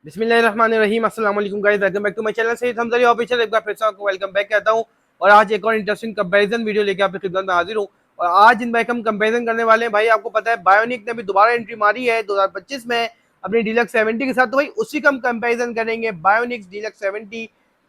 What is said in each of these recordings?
बिस्मिल्लाहिर्रहमानिर्रहीम अस्सलाम वालेकुम guys, welcome back to my channel Syed Hamza official. एक बार फिर से आपको वेलकम बैक कहता हूं और आज एक और इंटरेस्टिंग कंपैरिजन वीडियो लेके आपकी खिदमत में हाजिर हूं। और आज इन बाइक हम कंपैरिजन करने वाले हैं। भाई आपको पता है बायोनिक ने अभी दोबारा एंट्री मारी है 2025 में अपनी डीलक्स 70 के साथ, तो भाई उसी का हम कंपैरिजन करेंगे। Bionics deluxe 70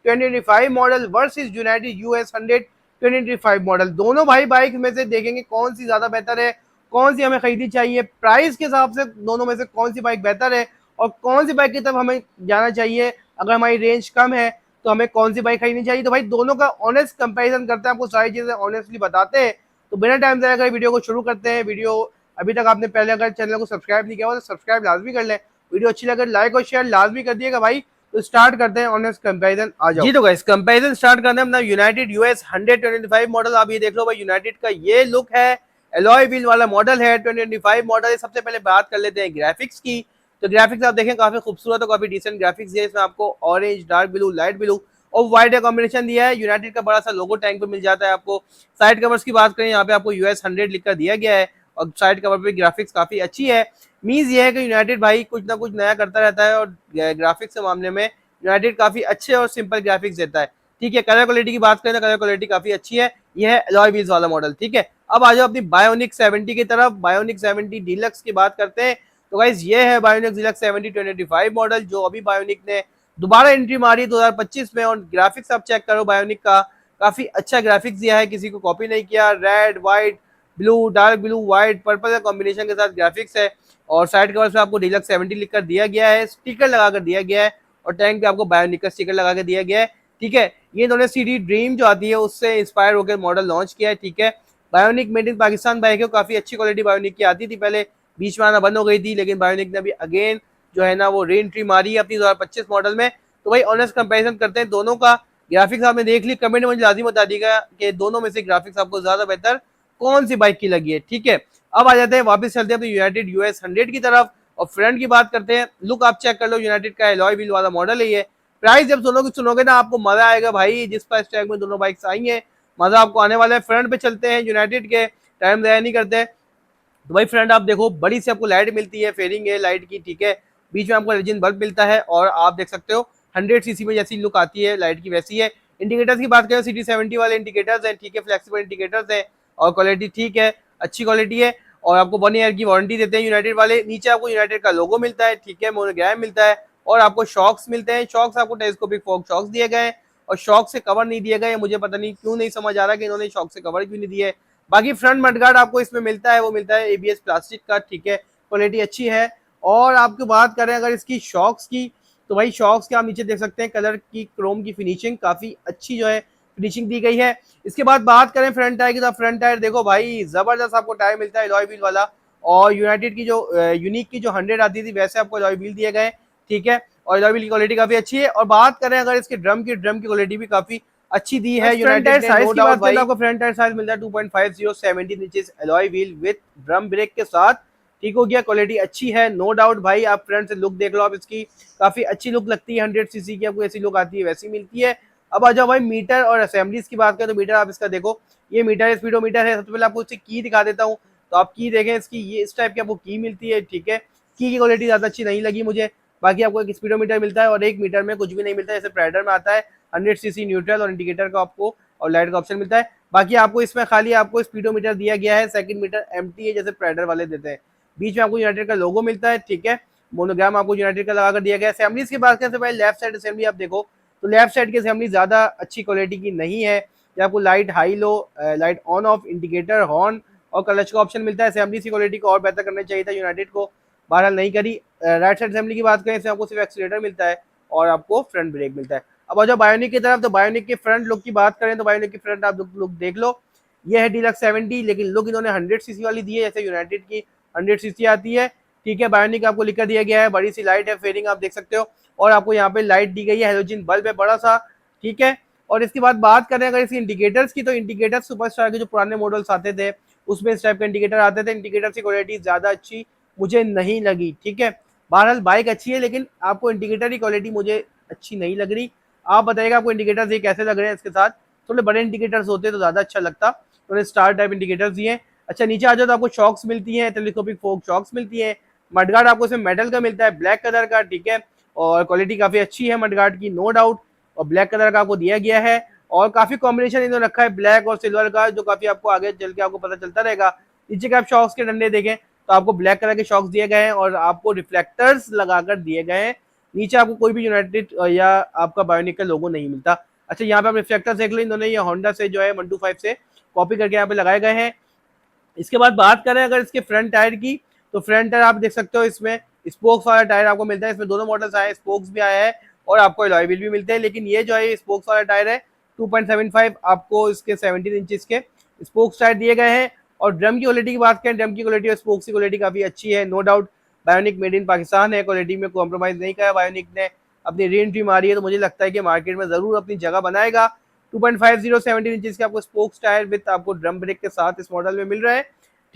2025 model versus United US 100 2025 model. दोनों भाई बाइक में से देखेंगे कौन सी ज्यादा बेहतर है, कौन सी हमें खरीदनी चाहिए, प्राइस के हिसाब से दोनों में से कौन सी बाइक बेहतर है और कौन सी बाइक की तरफ हमें जाना चाहिए। अगर हमारी रेंज कम है तो हमें कौन सी बाइक खरीदनी चाहिए। तो भाई दोनों का ऑनेस्ट कंपैरिजन करते हैं, आपको सारी चीजें ऑनेस्टली बताते हैं। तो बिना टाइम जाए अगर वीडियो को शुरू करते हैं। वीडियो अभी तक आपने पहले अगर चैनल को सब्सक्राइब नहीं किया हो तो सब्सक्राइब लाजमी कर लें। वीडियो अच्छी लगे लाइक और शेयर लाजमी कर दिएगा भाई। तो स्टार्ट करते हैं ऑनेस्ट कंपैरिजन, आ जाओ जी। तो गाइस कंपैरिजन स्टार्ट करते हैं अपना यूनाइटेड यूएस 125 मॉडल। आप ये देख लो भाई, यूनाइटेड का ये लुक है, एलॉय व्हील वाला मॉडल है, 2025 मॉडल है। सबसे पहले बात कर लेते हैं ग्राफिक्स की। तो ग्राफिक्स आप देखें काफी खूबसूरत और काफी डिसेंट ग्राफिक्स दिया है इसमें आपको। Orange, dark blue, light blue और व्हाइट का कॉम्बिनेशन दिया है। यूनाइटेड का बड़ा सा लोगो टैंक पे मिल जाता है आपको। साइड कवर्स की बात करें, यहाँ पे आपको यूएस 100 लिखकर दिया गया है और साइड कवर पे ग्राफिक्स काफी अच्छी है। मीन्स ये है कि यूनाइटेड भाई कुछ ना कुछ नया करता रहता है और ग्राफिक्स के मामले में यूनाइटेड काफी अच्छे और सिंपल ग्राफिक्स देता है। ठीक है, कलर क्वालिटी की बात करें तो कलर क्वालिटी काफी अच्छी है। यह है अलॉय व्हील्स वाला मॉडल। ठीक है, अब आ जाओ अपनी बायोनिक 70 की तरफ। बायोनिक 70 डीलक्स की बात करते हैं। तो गाइस ये है बायोनिक डीलक्स 70 2025 मॉडल, जो अभी बायोनिक ने दोबारा एंट्री मारी 2025 में। और ग्राफिक्स आप चेक करो, बायोनिक का काफी अच्छा ग्राफिक्स दिया है, किसी को कॉपी नहीं किया। Red, white, blue, dark blue, white, purple का कॉम्बिनेशन के साथ ग्राफिक्स है। और साइड कवर पे आपको डीलक्स 70 लिखकर दिया गया है, स्टिकर लगाकर दिया गया है और टैंक पे आपको बायोनिक का स्टिकर लगा के दिया गया है। ठीक है, ये इन्होंने सीडी ड्रीम जो आती है उससे इंस्पायर होकर मॉडल लॉन्च किया है। ठीक है, bionic made in Pakistan bike है, काफी अच्छी क्वालिटी बायोनिक की आती थी पहले, बीच में आना बंद हो गई थी, लेकिन बायोनिक ने अभी अगेन जो है ना वो री एंट्री मारी है अपनी 2025 मॉडल में। तो भाई ऑनेस्ट कंपैरिजन करते हैं दोनों का। ग्राफिक्स आपने देख ली, कमेंट में मुझे लाजिम बता दीजिएगा कि दोनों में से ग्राफिक्स आपको ज्यादा बेहतर कौन सी बाइक की लगी है। ठीक है, अब आ जाते हैं वापस चलते हैं अपनी यूनाइटेड यूएस 100 की तरफ और फ्रंट की बात करते हैं। लुक आप चेक कर लो, यूनाइटेड का एलॉय व्हील वाला मॉडल है ये। प्राइस जब सुनोगे ना आपको मजा आएगा भाई, जिस प्राइस टैग में दोनों बाइक्स आई हैं मजा आपको आने वाला है। फ्रंट पे चलते हैं यूनाइटेड के, टाइम ज़ाया नहीं करते। तो भाई फ्रंट आप देखो, बड़ी सी आपको लाइट मिलती है, फेयरिंग है लाइट की। ठीक है, बीच में आपको रेजिन बल्ब मिलता है और आप देख सकते हो 100 सीसी में जैसी लुक आती है लाइट की वैसी है। इंडिकेटर्स की बात करें, सिटी 70 वाले इंडिकेटर्स हैं। ठीक है, फ्लेक्सिबल इंडिकेटर्स हैं और क्वालिटी ठीक है, अच्छी क्वालिटी है। और आपको 1 ईयर की वारंटी देते हैं यूनाइटेड वाले। नीचे आपको यूनाइटेड का लोगो मिलता है। ठीक है, मोनोग्राम मिलता है और आपको शॉक्स मिलते हैं। शॉक्स आपको टेलीस्कोपिक फॉग शॉक्स दिए गए हैं और शॉक से कवर नहीं दिए गए। मुझे पता नहीं क्यों नहीं समझ आ रहा कि इन्होंने शॉक से कवर क्यों नहीं दिए। बाकी फ्रंट मडगार्ड आपको इसमें मिलता है, वो मिलता है एबीएस प्लास्टिक का। ठीक है, क्वालिटी अच्छी है। और आपकी बात करें अगर इसकी शॉक्स की, तो भाई शॉक्स के आप नीचे देख सकते हैं कलर की, क्रोम की फिनिशिंग काफी अच्छी जो है फिनिशिंग दी गई है। इसके बाद बात करें फ्रंट टायर की, तो फ्रंट टायर देखो भाई जबरदस्त आपको टायर मिलता है अलॉय व्हील वाला। और यूनाइटेड की जो यूनिक की जो 100 आती थी वैसे आपको अलॉय व्हील दिए गए। ठीक है, और अलॉय व्हील की क्वालिटी काफी अच्छी है। और बात करें अगर इसके ड्रम की क्वालिटी भी काफी अच्छी दी है यूनाइटेड ने। नो डाउट भाई आपको फ्रंट टायर साइज मिलता है 2.50 17 inches alloy wheel with drum brake के साथ। ठीक हो गया, क्वालिटी अच्छी है नो डाउट भाई। आप फ्रंट से लुक देख लो, आप इसकी काफी अच्छी लुक लगती है। 100 सीसी की आपको ऐसी लुक आती है वैसी मिलती है। अब आ जाओ भाई मीटर और असेंबलीज की बात करें, तो मीटर आप इसका देखो, ये मीटर स्पीडोमीटर है। सबसे पहले आपको इसकी की दिखा देता हूँ, तो आप की देखें इसकी, ये इस टाइप की आपको की मिलती है। ठीक है, की क्वालिटी ज्यादा अच्छी नहीं लगी मुझे। बाकी आपको एक स्पीडोमीटर मिलता है और एक मीटर में कुछ भी नहीं मिलता है, जैसे प्राइडर में आता है 100 सीसी न्यूट्रल और इंडिकेटर का आपको और लाइट का ऑप्शन मिलता है। बाकी आपको इसमें खाली आपको स्पीडोमीटर दिया गया है, सेकंड मीटर एम्प्टी है जैसे प्राइडर वाले देते हैं। बीच में आपको यूनाइटेड का लोगो मिलता है। ठीक है, मोनोग्राम आपको यूनाइटेड का लगाकर दिया गया है। असेंबलीज की बात करें तो भाई लेफ्ट साइड असेंबली आप देखो, तो लेफ्ट साइड की असेंबली ज्यादा अच्छी क्वालिटी की नहीं है। या आपको light high low, light on off, indicator, horn और क्लच का ऑप्शन मिलता है। असेंबली की क्वालिटी को और बेहतर करना चाहिए था यूनाइटेड को, बहरहाल नहीं करी। राइट साइड असेंबली की बात करें, इसमें आपको सिर्फ एक्सीलेटर मिलता है और आपको फ्रंट ब्रेक मिलता है। अब आ जाओ बायोनिक की तरफ, तो बायोनिक के फ्रंट लुक की बात करें तो बायोनिक की फ्रंट आप लुक देख लो, ये है डीलक्स 70, लेकिन लुक इन्होंने 100 सीसी वाली दी है जैसे यूनाइटेड की 100 सीसी आती है। ठीक है, बायोनिक आपको लिखकर दिया गया है, बड़ी सी लाइट है, फेयरिंग आप देख सकते हो और आपको यहाँ पे लाइट दी गई है, हेलोजन बल्ब है बड़ा सा। ठीक है, और इसके बाद बात करें अगर इसके इंडिकेटर्स की, तो इंडिकेटर सुपरस्टार के जो पुराने मॉडल्स आते थे उसमें इस टाइप के इंडिकेटर आते थे। इंडिकेटर की क्वालिटी ज्यादा अच्छी मुझे नहीं लगी। ठीक है, बहरहाल बाइक अच्छी है लेकिन आपको इंडिकेटर की क्वालिटी मुझे अच्छी नहीं लग रही। आप बताइएगा आपको इंडिकेटर्स ये कैसे लग रहे हैं। इसके साथ थोड़े बड़े इंडिकेटर्स होते तो ज्यादा अच्छा लगता, उन्होंने स्टार टाइप इंडिकेटर्स दिए। अच्छा, नीचे आ जाओ तो आपको शॉक्स मिलती हैं, टेलीस्कोपिक फोक शॉक्स मिलती हैं। मडगार्ड आपको इसमें मेटल का मिलता है, ब्लैक कलर का। ठीक है, और क्वालिटी काफी अच्छी है मडगार्ड की, नो डाउट। और ब्लैक कलर का आपको दिया गया है और काफी कॉम्बिनेशन इन्होंने रखा है ब्लैक और सिल्वर का, जो काफी आपको आगे चल के आपको पता चलता रहेगा। नीचे के आप शॉक्स के डंडे देखें तो आपको ब्लैक कलर के शॉक्स दिए गए हैं और आपको रिफ्लेक्टर्स लगाकर दिए गए हैं। नीचे आपको कोई भी यूनाइटेड या आपका बायोनिक का लोगो नहीं मिलता। अच्छा, यहाँ पे आप रिफ्लेक्टर्स देख लो, इन्होंने ये होंडा से जो है 125 से कॉपी करके यहाँ पे लगाए गए हैं। इसके बाद बात करें अगर इसके फ्रंट टायर की, तो फ्रंट टायर आप देख सकते हो इसमें स्पोक्स वाला टायर आपको मिलता है। इसमें दोनों मॉडल्स आए हैं, स्पोक्स भी आया है और आपको अलॉय व्हील भी मिलते हैं। लेकिन ये जो है स्पोक्स वाला टायर है 2.75, आपको इसके 17 इंचेस के स्पोक्स टायर दिए गए हैं। और ड्रम की क्वालिटी की बात करें, ड्रम की क्वालिटी और स्पोक्स की क्वालिटी काफी अच्छी है, no doubt. Bionic made in Pakistan है, क्वालिटी में कॉम्प्रोमाइज नहीं करा बायोनिक ने, अपनी री एंट्री मारी है, तो मुझे लगता है कि मार्केट में जरूर अपनी जगह बनाएगा। 2.50 17 इंचेस के आपको स्पोक्स टायर विद आपको ड्रम ब्रेक के साथ इस मॉडल में मिल रहा है।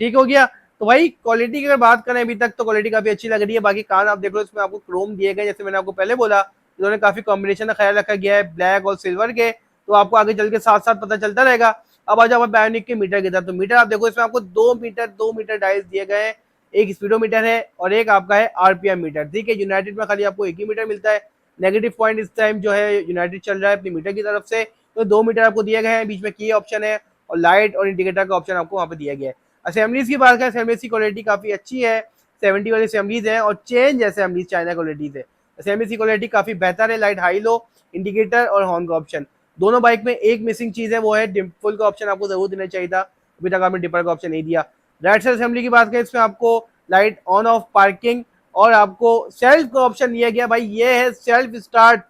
ठीक हो गया। तो भाई क्वालिटी की अगर बात करें अभी तक तो क्वालिटी काफी अच्छी लग रही है। बाकी कान आप देख लो, इसमें आपको क्रोम दिए गए, जैसे मैंने आपको पहले बोला इन्होंने काफी कॉम्बिनेशन का ख्याल रखा गया है ब्लैक और सिल्वर के, तो आपको आगे चल के साथ साथ पता चलता रहेगा। अब आ जाओ बायोनिक के मीटर की तरफ, तो मीटर आप देखो इसमें आपको 2 मीटर डायल्स दिए गए हैं, एक स्पीडोमीटर है और एक आपका है आरपीएम मीटर। ठीक है, यूनाइटेड में खाली आपको एक ही मीटर मिलता है। नेगेटिव पॉइंट इस टाइम जो है यूनाइटेड चल रहा है अपनी मीटर की तरफ से, तो 2 मीटर आपको दिए गए हैं, बीच में की ऑप्शन है और लाइट और इंडिकेटर का ऑप्शन आपको वहाँ पे दिया गया है। असेंबलीज की बात करें, असेंबलीज की क्वालिटी काफी अच्छी है, 70 वाली असेंबलीज है और चेंज असेंबलीज चाइना क्वालिटी है। असेंबलीज की क्वालिटी काफी बेहतर है, लाइट हाई लो, इंडिकेटर और हॉर्न का ऑप्शन दोनों बाइक में। एक मिसिंग चीज है वो है डिम्पल का ऑप्शन, आपको जरूर देना चाहिए था, अभी तक आपने डिपर का ऑप्शन नहीं दिया। राइट साइड असेंबली की बात करें, इसमें आपको लाइट ऑन ऑफ पार्किंग और आपको सेल्फ का ऑप्शन दिया गया। भाई ये है सेल्फ स्टार्ट,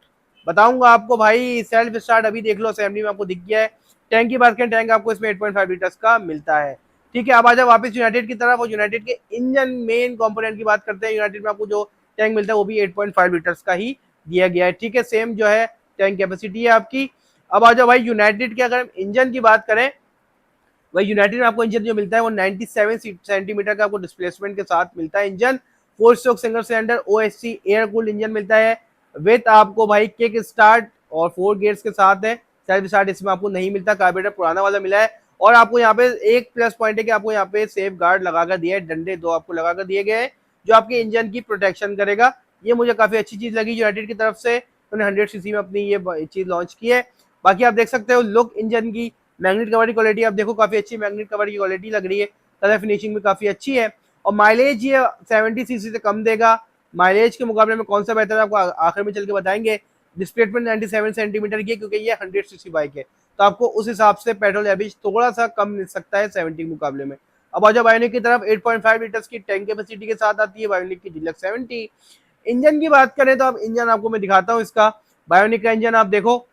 बताऊंगा आपको भाई सेल्फ स्टार्ट, अभी देख लो असेंबली में आपको दिख गया है। टैंक की बात करें, टैंक आपको इसमें 8.5 लीटर्स का मिलता है। ठीक है, अब आ जाओ वापस यूनाइटेड की तरफ और यूनाइटेड के इंजन मेन कंपोनेंट की बात करते हैं। यूनाइटेड में आपको जो टैंक मिलता है वो भी 8.5 लीटर्स का ही दिया गया है। ठीक है, सेम जो है टैंक कैपेसिटी है आपकी। अब आ जाओ भाई यूनाइटेड के अगर इंजन की बात करें, भाई यूनाइटेड में आपको इंजन जो मिलता है वो 97 सेंटीमीटर का आपको डिस्प्लेसमेंट के साथ मिलता है engine. 4 stroke single cylinder OSC air cooled engine मिलता है विद आपको भाई किक स्टार्ट और 4 गियर्स के साथ है। सेल्फ स्टार्ट इसमें आपको नहीं मिलता, कार्बोरेटर पुराना वाला मिला है। और आपको यहाँ पे एक प्लस पॉइंट है कि आपको यहाँ पे सेफ गार्ड लगाकर दिया है, डंडे 2 आपको लगाकर दिए गए हैं जो आपके इंजन की प्रोटेक्शन करेगा। ये मुझे काफी अच्छी चीज लगी यूनाइटेड की तरफ से, उन्होंने 100 सीसी में अपनी ये चीज लॉन्च की है। बाकी आप देख सकते हो लुक इंजन की, मैग्नेट कवर की क्वालिटी आप देखो काफी अच्छी मैग्नेट कवर की क्वालिटी लग रही है, कलर फिनिशिंग भी काफी अच्छी है। और माइलेज ये 70 सीसी से कम देगा, माइलेज के मुकाबले में कौन सा बेहतर है आपको आखिर में चल के बताएंगे। डिस्प्लेसमेंट 97 सेंटीमीटर की है क्योंकि ये 100 सीसी बाइक है, तो आपको उस हिसाब से पेट्रोल एवरेज थोड़ा सा कम मिल सकता है 70 के मुकाबले में। अब आ जाओ बायोनिक की तरफ, 8.5 लीटर्स की टैंक कैपेसिटी के साथ आती है बायोनिक की डीलक्स 70। इंजन की बात करें तो अब इंजन आपको मैं दिखाता हूँ इसका। बायोनिक का इंजन आप देखो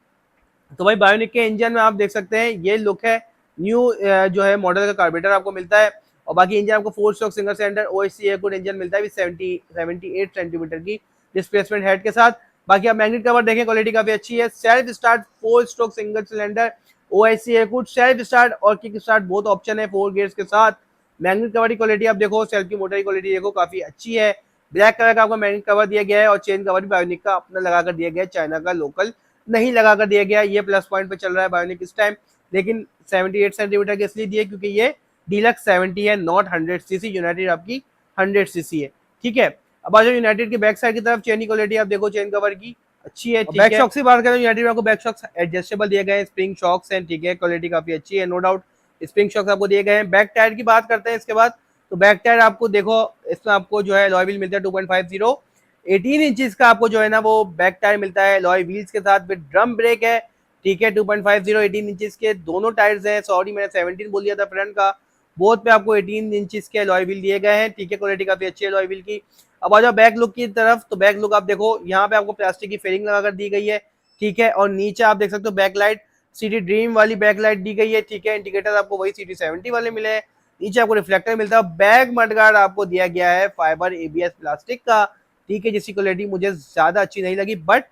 तो भाई बायोनिक के इंजन में आप देख सकते हैं ये लुक है, न्यू जो है मॉडल का कार्बोरेटर आपको मिलता है। और बाकी इंजन आपको 4 stroke single cylinder OSC air cooled engine मिलता है 78 सेंटीमीटर की डिस्प्लेसमेंट हेड के साथ। बाकी आप मैग्नेट कवर देखें, क्वालिटी काफी अच्छी है। Self start 4 stroke single cylinder OSC air cooled, self start और किक स्टार्ट बहुत ऑप्शन है 4 गियर्स के साथ। मैग्नेट कवर की क्वालिटी आप देखो, सेल्फ की मोटर की क्वालिटी देखो काफी अच्छी है। ब्लैक कलर का आपको मैग्नेट कवर दिया गया है और चेन कवर भी बायोनिक का अपना लगाकर दिया गया है, चाइना का लोकल नहीं लगाकर दिया गया। ये प्लस पॉइंट पे चल रहा है बायोनिक इस टाइम, लेकिन 78 सेंटीमीटर के इसलिए दिए क्योंकि ये डीलक्स 70 है, नॉट 100 सीसी। यूनाइटेड आपकी 100 सीसी है। ठीक है, अब आ जाओ यूनाइटेड की बैक साइड की तरफ, चेन की क्वालिटी आप देखो, चेन कवर की अच्छी है। बैक शॉक्स की बात करें यूनाइटेड में आपको बैक शॉक्स एडजस्टेबल दिए गए हैं, स्प्रिंग शॉक्स हैं। ठीक है, क्वालिटी काफी अच्छी है, नो डाउट स्प्रिंग शॉक्स आपको दिए गए हैं। बैक टायर की बात करते हैं इसके बाद, तो बैक टायर आपको देखो इसमें आपको जो है अलॉय व्हील मिलता है 2.50, 18 इंचेस का आपको जो है ना वो बैक टायर मिलता है अलॉय व्हील्स के साथ विद ड्रम ब्रेक है। ठीक है, 2.50 18 इंचेस के दोनों टायर्स हैं, सॉरी मैंने 17 बोल दिया था फ्रंट का, बोथ पे आपको 18 इंचेस के अलॉय व्हील दिए गए हैं। ठीक है, क्वालिटी काफी अच्छी है अलॉय व्हील की। अब आ जाओ बैक लुक की तरफ, तो बैक लुक आप देखो यहाँ पे आपको प्लास्टिक की फेरिंग लगाकर दी गई है। ठीक है, और नीचे आप देख सकते हो बैक लाइट सिटी ड्रीम वाली बैक लाइट दी गई है। ठीक है, इंडिकेटर आपको वही सिटी 70 वाले मिले हैं। नीचे आपको रिफ्लेक्टर मिलता है, बैक मडगार्ड आपको दिया गया है फाइबर एबीएस प्लास्टिक का। ठीक है, जिसकी क्वालिटी मुझे ज्यादा अच्छी नहीं लगी बट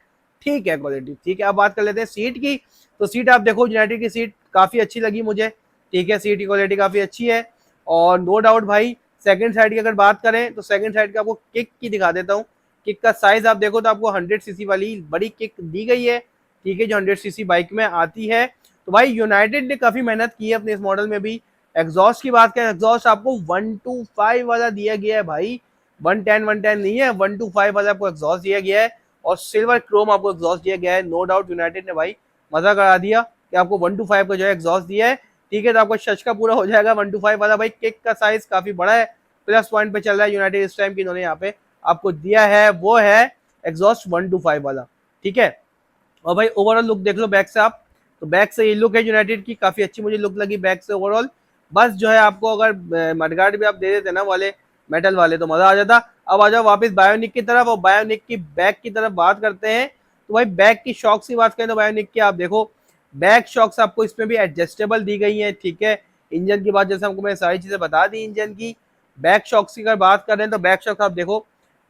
ठीक है क्वालिटी। ठीक है, अब बात कर लेते हैं सीट की, तो सीट आप देखो यूनाइटेड की सीट काफी अच्छी लगी मुझे। ठीक है, सीट की क्वालिटी काफी अच्छी है और नो डाउट भाई सेकंड साइड की अगर बात करें तो सेकंड साइड का आपको किक की दिखा देता हूँ। किक का साइज आप देखो तो आपको 100 सीसी वाली बड़ी किक दी गई है। ठीक है, जो 100 सीसी बाइक में आती है। तो भाई यूनाइटेड ने काफी मेहनत की है अपने इस मॉडल में भी। एग्जॉस्ट की बात करें, एग्जॉस्ट आपको 125 वाला दिया गया है भाई, 110 नहीं है, 125 वाला आपको एग्जॉस्ट दिया गया है। और सिल्वर क्रोम आपको एग्जॉस्ट दिया गया है। नो डाउट यूनाइटेड ने भाई मजा करा दिया कि आपको 125 का जो है एग्जॉस्ट दिया है। ठीक है, तो आपको शच का पूरा हो जाएगा 125 वाला। भाई किक का साइज काफी बड़ा है, प्लस पॉइंट पे चल रहा है यूनाइटेड इस टाइम की, इन्होंने यहाँ पे आपको दिया है वो है एग्जॉस्ट 125 वाला। ठीक है, और भाई ओवरऑल लुक देख लो बैक से आप, तो बैक से ये लुक है यूनाइटेड की, काफी अच्छी मुझे लुक लगी बैक से ओवरऑल। बस जो है आपको अगर मडगार्ड भी आप दे देते ना वाले मेटल वाले तो मजा आ जाता। अब आ जाओ वापस बायोनिक की तरफ, और बायोनिक की बैक की तरफ बात करते हैं। तो भाई बैक की शॉक्स की बात करें तो बायोनिक की आप देखो, बैक शॉक्स आपको इसमें भी एडजस्टेबल दी गई है। ठीक है, इंजन की बात जैसे हमको मैं सारी चीजें बता दी इंजन की। बैक शॉक्स की अगर बात कर रहे हैं तो बैक शॉक्स आप देखो,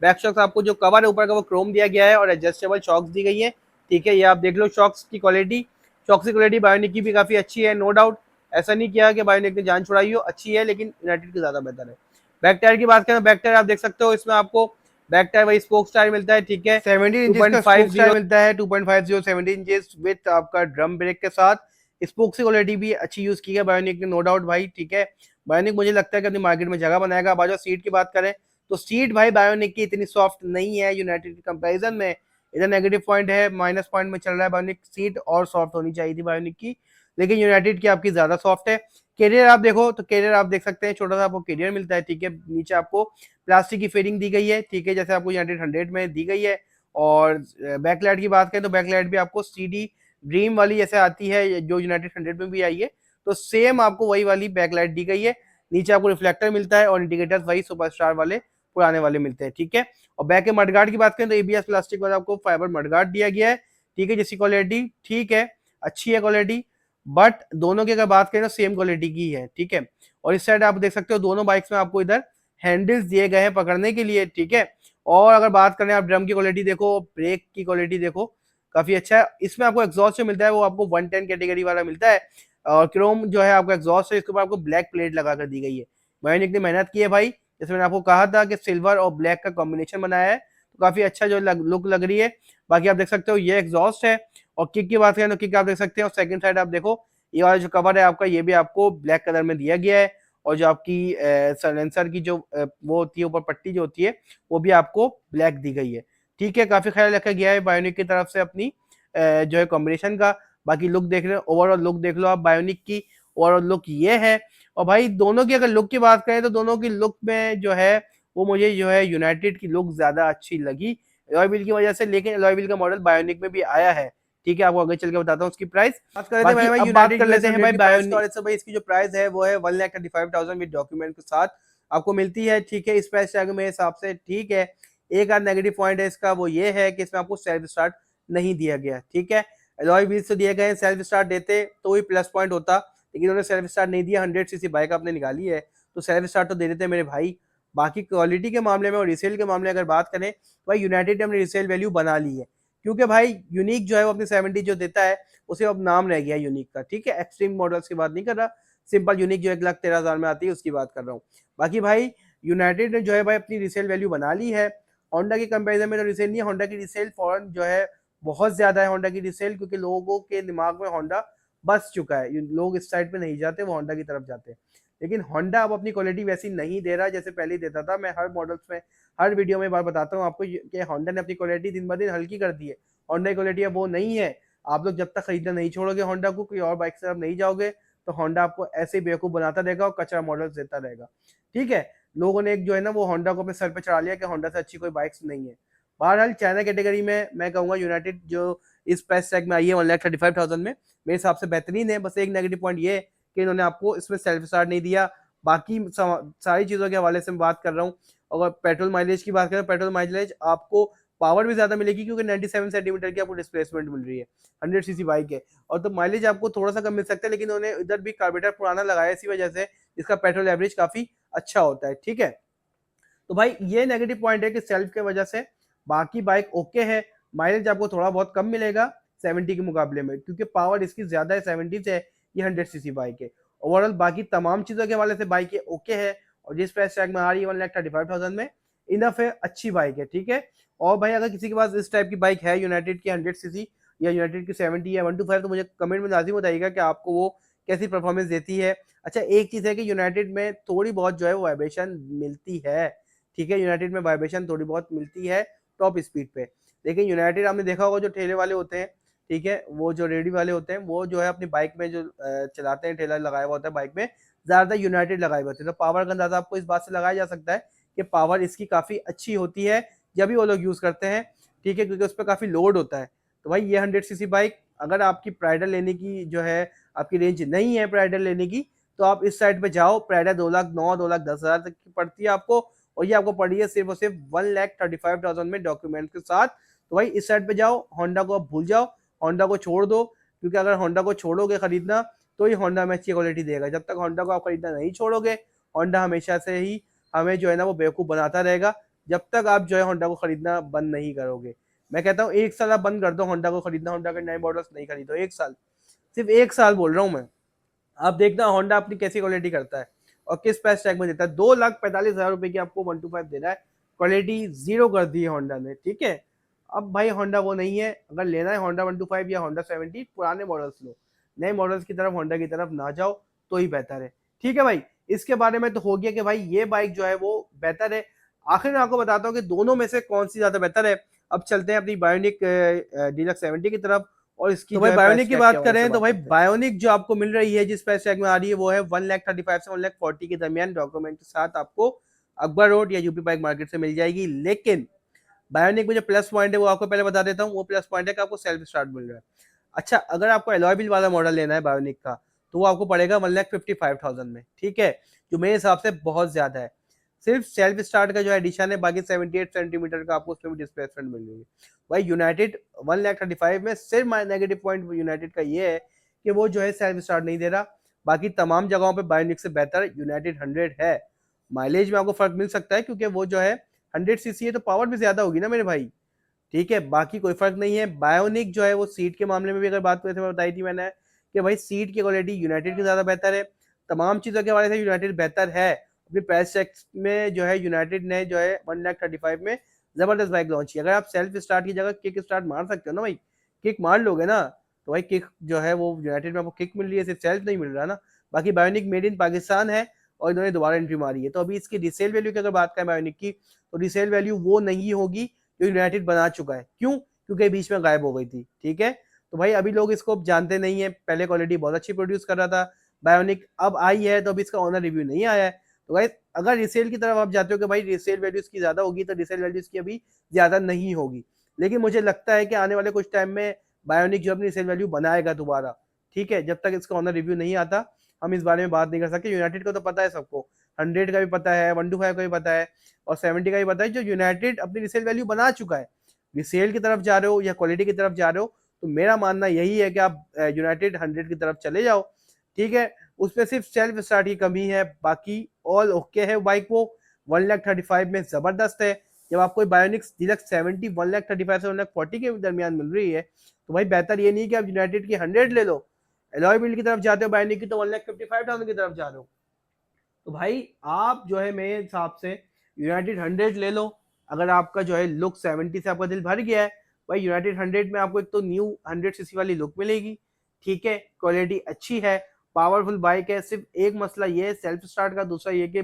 बैक शॉक्स आपको जो कवर है ऊपर का वो क्रोम दिया गया है और एडजस्टेबल शॉक्स दी गई है। ठीक है, ये आप देख लो शॉक्स की क्वालिटी, शॉक्स की क्वालिटी बायोनिक की भी काफी अच्छी है, नो डाउट। ऐसा नहीं किया कि बायोनिक ने जान छुड़ाई हो, अच्छी है, लेकिन यूनाइटेड की ज्यादा बेहतर है। बैक टायर की बात करें, बैक टायर आप देख सकते हो, इसमें आपको बैक टायर वही स्पोक टायर मिलता है। ठीक है, 17 इंचेस का स्पोक टायर मिलता है, 2.50 17 इंचेस विद आपका ड्रम ब्रेक के साथ। स्पोक की क्वालिटी भी अच्छी यूज की है बायोनिक ने, नो डाउट भाई। ठीक है, बायोनिक मुझे लगता है कि अपनी मार्केट में जगह बनाएगा। बाजू सीट की बात करें तो सीट भाई बायोनिक की इतनी सॉफ्ट नहीं है यूनाइटेड के कंपैरिजन में, इधर नेगेटिव पॉइंट है, माइनस पॉइंट में चल रहा है बायोनिक। सीट और सॉफ्ट होनी चाहिए थी बायोनिक की, लेकिन यूनाइटेड की आपकी ज्यादा सॉफ्ट है। कैरियर आप देखो तो कैरियर आप देख सकते हैं, छोटा सा आपको कैरियर मिलता है। ठीक है, नीचे आपको प्लास्टिक की फेरिंग दी गई है। ठीक है, जैसे आपको यूनाइटेड 100 में दी गई है। और बैकलाइट की बात करें तो बैकलाइट भी आपको CD ड्रीम वाली जैसे आती है जो यूनाइटेड 100 में भी आई है, तो सेम आपको वही वाली बैकलाइट दी गई है। नीचे आपको रिफ्लेक्टर मिलता है और इंडिकेटर्स वही सुपरस्टार वाले पुराने वाले मिलते हैं। ठीक है, और बैक के मडगार्ड की बात करें तो ABS प्लास्टिक वाला आपको फाइबर मडगार्ड दिया गया है। ठीक है, जिसकी क्वालिटी ठीक है, अच्छी है क्वालिटी, बट दोनों की अगर बात करें तो सेम क्वालिटी की है। ठीक है, और इस साइड आप देख सकते हो दोनों बाइक्स में आपको इधर हैंडल्स दिए गए हैं पकड़ने के लिए। ठीक है, और अगर बात करें आप ड्रम की क्वालिटी देखो, ब्रेक की क्वालिटी देखो, काफी अच्छा है। इसमें आपको एग्जॉस्ट जो मिलता है वो आपको 110 कैटेगरी वाला मिलता है, और क्रोम जो है आपका एग्जॉस्ट है, इसके ऊपर आपको ब्लैक प्लेट लगा कर दी गई है। बायोनिक ने मेहनत की है भाई, जैसे मैंने आपको कहा था कि सिल्वर और ब्लैक का कॉम्बिनेशन बनाया है, तो काफी अच्छा जो लुक लग रही है। बाकी आप देख सकते हो ये एग्जॉस्ट है। और किक की बात करें तो किक आप देख सकते हैं, और सेकंड साइड आप देखो, ये वाला जो कवर है आपका ये भी आपको ब्लैक कलर में दिया गया है। और जो आपकी साइलेंसर की जो वो होती है ऊपर पट्टी जो होती है वो भी आपको ब्लैक दी गई है। ठीक है, काफी ख्याल रखा गया है बायोनिक की तरफ से अपनी जो है कॉम्बिनेशन का। बाकी लुक देख रहे हो, ओवरऑल लुक देख लो आप बायोनिक की, ओवरऑल लुक ये है। और भाई दोनों की अगर लुक की बात करें तो दोनों की लुक में जो है वो मुझे जो है यूनाइटेड की लुक ज्यादा अच्छी लगी अलॉय व्हील की वजह से, लेकिन अलॉय व्हील का मॉडल बायोनिक में भी आया है। ठीक है, आपको आगे चल के बताता हूँ उसकी प्राइस। बात कर लेते हैं भाई, अब बात कर लेते हैं भाई बायोनिक। भाई इसकी जो प्राइस है वो है 1,35,000 विद डॉक्यूमेंट के साथ आपको मिलती है। ठीक है, इस प्राइस टैग मेरे हिसाब से ठीक है। एक आध नेगेटिव पॉइंट है इसका, वो ये है कि इसमें आपको सेल्फ स्टार्ट नहीं दिया गया। ठीक है, अलॉय व्हील्स तो दिए गए, सेल्फ स्टार्ट देते तो ही प्लस पॉइंट होता, लेकिन उन्होंने सेल्फ स्टार्ट नहीं दिया। 100cc बाइक आपने निकाली है तो सेल्फ स्टार्ट तो दे देते मेरे भाई। बाकी क्वालिटी के मामले में और रिसेल के मामले अगर बात करें तो भाई यूनाइटेड ने अपनी रिसेल वैल्यू बना ली है, क्योंकि भाई यूनिक जो है वो अपनी 70 जो देता है उसे अब नाम रह गया यूनिक का। ठीक है, एक्सट्रीम मॉडल्स की बात नहीं कर रहा, सिंपल यूनिक जो 1,13,000 में आती है उसकी बात कर रहा हूँ। बाकी भाई यूनाइटेड ने जो है भाई अपनी रिसेल वैल्यू बना ली है। होंडा के कंपेरिजन में तो रिसेल नहीं है, होंडा की रिसेल फॉरन जो है बहुत ज्यादा है होंडा की रिसेल, क्योंकि लोगों के दिमाग में होंडा बस चुका है, लोग इस साइड पे नहीं जाते, वो होंडा की तरफ जाते हैं। लेकिन होंडा अब अपनी क्वालिटी वैसी नहीं दे रहा जैसे पहले देता था। मैं हर मॉडल्स में हर वीडियो में बार बताता हूँ आपको कि होंडा ने अपनी क्वालिटी दिन ब दिन हल्की कर दी है। होंडा की क्वालिटी अब वो नहीं है। आप लोग जब तक खरीदना नहीं छोड़ोगे होंडा को, कोई और बाइक से आप नहीं जाओगे, तो होंडा आपको ऐसे ही बेवकूफ बनाता रहेगा और कचरा मॉडल्स देता रहेगा। ठीक है, लोगों ने एक जो है ना वो होंडा को अपने सर पे चढ़ा लिया कि होंडा से अच्छी कोई बाइक्स नहीं है। बहरहाल चाइना कैटेगरी में मैं कहूंगा यूनाइटेड जो इस प्राइस टैग में आई है 1,35,000 में, मेरे हिसाब से बेहतरीन है। बस एक नेगेटिव पॉइंट ये है कि इन्होंने आपको इसमें सेल्फ स्टार्ट नहीं दिया। बाकी सारी चीजों के हवाले से मैं बात कर रहा हूँ। अगर पेट्रोल माइलेज की बात करें, पेट्रोल माइलेज आपको पावर भी ज्यादा मिलेगी, क्योंकि 97 सेंटीमीटर की आपको डिस्प्लेसमेंट मिल रही है, 100cc बाइक है। और तो माइलेज आपको थोड़ा सा कम मिल सकता है, लेकिन उन्होंने इधर भी कार्बोरेटर पुराना लगाया इसी वजह से इसका पेट्रोल एवरेज काफी अच्छा होता है। ठीक है, तो भाई ये नेगेटिव पॉइंट है कि सेल्फ के वजह से बाकी बाइक ओके है, माइलेज आपको थोड़ा बहुत कम मिलेगा 70 के मुकाबले में, क्योंकि पावर इसकी ज्यादा है 70 से, ये 100cc बाइक है। ओवरऑल बाकी तमाम चीजों के हवाले से बाइक ये ओके है, और जिस प्राइस टैग में आ रही है 1,35,000 में इनफ है, अच्छी बाइक है। ठीक है, और भाई अगर किसी के पास इस टाइप की बाइक है यूनाइटेड की 100cc या यूनाइटेड की 70 या 125, तो मुझे कमेंट में लाजिम बताइएगा कि आपको वो कैसी परफॉर्मेंस देती है। अच्छा, एक चीज है कि यूनाइटेड में थोड़ी बहुत जो है वो वाइब्रेशन मिलती है। ठीक है, यूनाइटेड में वाइब्रेशन थोड़ी बहुत मिलती है टॉप स्पीड पे। लेकिन यूनाइटेड आपने देखा होगा जो ठेले वाले होते हैं, ठीक है, वो जो रेडी वाले होते हैं, वो जो है अपनी बाइक में जो चलाते हैं, ठेला लगाया हुआ होता है बाइक में, ज्यादातर यूनाइटेड लगाए हुए होते हैं। तो पावर का अंदाजा आपको इस बात से लगाया जा सकता है कि पावर इसकी काफी अच्छी होती है जब भी वो लोग यूज करते हैं, ठीक है, क्योंकि उस पर काफी लोड होता है। तो भाई ये 100 सीसी बाइक, अगर आपकी प्राइडर लेने की जो है आपकी रेंज नहीं है प्राइडर लेने की, तो आप इस साइड पे जाओ। प्राइडर 2,09,000 2,10,000 तक की पड़ती है आपको, और ये आपको पड़ी है सिर्फ और सिर्फ 1,35,000 में डॉक्यूमेंट के साथ। तो भाई इस साइड पे जाओ, होंडा को आप भूल जाओ, होंडा को छोड़ दो, क्योंकि अगर होंडा को छोड़ोगे खरीदना तो ये होंडा हमें अच्छी क्वालिटी देगा। जब तक होंडा को आप खरीदना नहीं छोड़ोगे, होंडा हमेशा से ही हमें जो है ना वो बेवकूफ़ बनाता रहेगा, जब तक आप जो है होंडा को खरीदना बंद नहीं करोगे। मैं कहता हूँ 1 साल आप बंद कर दो होंडा को खरीदना, होंडा के नए मॉडल्स नहीं खरीदो 1 साल, सिर्फ 1 साल बोल रहा हूँ मैं। आप देखना होंडा अपनी कैसी क्वालिटी करता है और किस प्राइस टैग में देता है। 2,45,000 रुपए की आपको 125 दे रहा है, क्वालिटी जीरो कर दी है होंडा ने, ठीक है। अब भाई होंडा वो नहीं है, अगर लेना है होंडा 125 या होंडा 70 पुराने मॉडल्स लो, नए मॉडल्स की तरफ होंडा की तरफ ना जाओ तो ही बेहतर है, ठीक है भाई। इसके बारे में तो हो गया कि भाई ये बाइक जो है वो बेहतर है। आखिर में आपको बताता हूँ कि दोनों में से कौन सी ज्यादा बेहतर है। अब चलते हैं अपनी बायोनिक डीलक्स 70 की तरफ, और इसकी तो भाई बायोनिक की बात करें तो भाई बायोनिक जो आपको मिल रही है जिस प्राइस टैग में आ रही है वो है 1,35,000 से 1,40,000 के दरमियान डॉक्यूमेंट के साथ आपको अकबर रोड या यूपी बाइक मार्केट से मिल जाएगी। लेकिन बायोनिक में जो प्लस पॉइंट है वो आपको पहले बता देता हूँ। वो प्लस पॉइंट है कि आपको सेल्फ स्टार्ट मिल रहा है। अच्छा, अगर आपको एलॉय व्हील वाला मॉडल लेना है बायोनिक का तो वो आपको पड़ेगा 1,55,000 में, ठीक है, जो मेरे हिसाब से बहुत ज्यादा है। सिर्फ सेल्फ स्टार्ट का जो एडिशन है, बाकी 78 सेंटीमीटर का आपको उसमें भी डिस्प्लेसमेंट मिल रही है। भाई यूनाइटेड 1,35,000 में सिर्फ नेगेटिव पॉइंट यूनाइटेड का ये है कि वो जो है सेल्फ स्टार्ट नहीं दे रहा। बाकी तमाम जगहों पे बायोनिक से बेहतर यूनाइटेड 100 है। माइलेज में आपको फर्क मिल सकता है क्योंकि वो जो है 100 सीसी है तो पावर भी ज्यादा होगी ना मेरे भाई, ठीक है, बाकी कोई फर्क नहीं है। बायोनिक जो है वो सीट के मामले में भी अगर बात करें तो बताई थी मैंने कि भाई सीट की क्वालिटी यूनाइटेड की ज्यादा बेहतर है। तमाम चीजों के हवाले से यूनाइटेड बेहतर है। अपनी प्राइस टैग में जो है यूनाइटेड ने जो है 1,35,000 में जबरदस्त बाइक लॉन्च की। अगर आप सेल्फ स्टार्ट की जगह किक स्टार्ट मार सकते हो ना भाई, किक मार लोगे ना, तो भाई किक जो है वो यूनाइटेड में आपको किक मिल रही है, सिर्फ सेल्फ नहीं मिल रहा ना। बाकी बायोनिक मेड इन पाकिस्तान है और इन्होंने दोबारा एंट्री मारी है, तो अभी इसकी रिसेल वैल्यू की अगर बात करें बायोनिक की, तो रिसेल वैल्यू वो नहीं होगी जो यूनाइटेड बना चुका है। क्यों? क्योंकि बीच में गायब हो गई थी, ठीक है। तो भाई अभी लोग इसको जानते नहीं है, पहले क्वालिटी बहुत अच्छी प्रोड्यूस कर रहा था बायोनिक, अब आई है तो अभी इसका ऑनर रिव्यू नहीं आया है। तो भाई अगर रिसेल की तरफ आप जाते हो कि भाई रिसेल वैल्यू इसकी ज्यादा होगी, तो रिसेल वैल्यू इसकी अभी ज्यादा नहीं होगी। लेकिन मुझे लगता है कि आने वाले कुछ टाइम में बायोनिक जो अपनी रिसेल वैल्यू बनाएगा दोबारा, ठीक है। जब तक इसका ऑनर रिव्यू नहीं आता हम इस बारे में बात नहीं कर सकते। यूनाइटेड का तो पता है सबको, 100 का भी पता है, 125 का भी पता है और 70 का भी पता है, जो यूनाइटेड अपनी रिसेल वैल्यू बना चुका है। रिसेल की तरफ जा रहे हो या क्वालिटी की तरफ जा रहे हो, तो मेरा मानना यही है कि आप यूनाइटेड 100 की तरफ चले जाओ, ठीक है। उसमें सिर्फ सेल्फ स्टार्ट की कमी है, बाकी ऑल ओके है बाइक। वो 1,35,000 में जबरदस्त है। जब आपको बायोनिक्स डीलक्स 70 1,35,000 से 1,40,000 के दरमियान मिल रही है, तो भाई बेहतर ये नहीं कि आप यूनाइटेड की 100 ले लो। एलॉय व्हील की तरफ जाते हो बायोनिक की, तो 1,55,000 की तरफ जा रहे हो। तो भाई आप जो है मेरे हिसाब से यूनाइटेड 100 ले लो। अगर आपका जो है लुक 70 से आपका दिल भर गया है, भाई यूनाइटेड 100 में आपको एक तो न्यू 100 सीसी वाली लुक मिलेगी, ठीक है, क्वालिटी अच्छी है, पावरफुल बाइक है। सिर्फ एक मसला ये है सेल्फ स्टार्ट का, दूसरा ये कि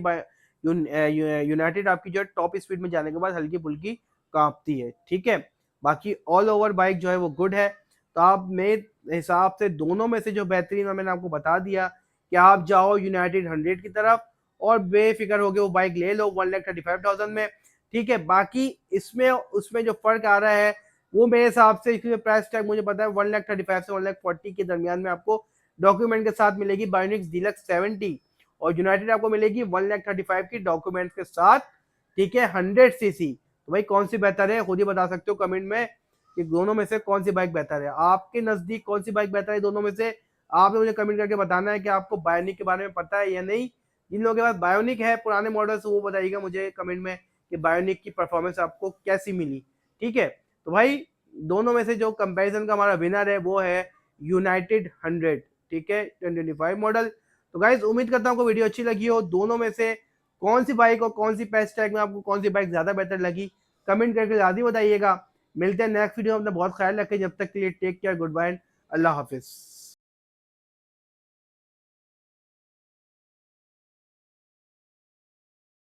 यूनाइटेड आपकी जो है टॉप स्पीड में जाने के बाद हल्की फुल्की कांपती है, ठीक है। बाकी ऑल ओवर बाइक जो है वो गुड है। तो आप मेरे हिसाब से दोनों में से जो बेहतरीन मैंने आपको बता दिया कि आप जाओ यूनाइटेड 100 की तरफ और बेफिक्र होके वो बाइक ले लो 1,35,000 में, ठीक है। बाकी इसमें उसमें जो फर्क आ रहा है वो मेरे हिसाब से, इसमें प्राइस टैग मुझे पता है 1,35,000 से 1,40,000 के दरमियान में आपको डॉक्यूमेंट के साथ मिलेगी बायोनिक्स डीलक्स 70, और यूनाइटेड आपको मिलेगी 1,35,000 की डॉक्यूमेंट्स के साथ, ठीक है, 100 सीसी। तो भाई कौन सी बेहतर है खुद ही बता सकते हो कमेंट में कि दोनों में से कौन सी बाइक बेहतर है। आपके नजदीक कौन सी बाइक बेहतर है दोनों में से, आपने मुझे कमेंट करके बताना है कि आपको बायोनिक के बारे में पता है या नहीं। जिन लोगों के पास बायोनिक है पुराने मॉडल्स, वो बताइएगा मुझे कमेंट में कि बायोनिक की परफॉर्मेंस आपको कैसी मिली, ठीक है। तो भाई दोनों में से जो कंपैरिजन का हमारा विनर है वो है यूनाइटेड 100, ठीक है, 2025 मॉडल। तो गाइज उम्मीद करता हूँ आपको वीडियो अच्छी लगी हो। दोनों में से कौन सी बाइक और कौन सी प्राइस टैग में आपको कौन सी बाइक ज्यादा बेहतर लगी, कमेंट करके ज्यादा बताइएगा। मिलते हैं नेक्स्ट वीडियो में, अपना बहुत ख्याल रखें। जब तक के लिए टेक केयर, गुड बाय, अल्लाह हाफिज।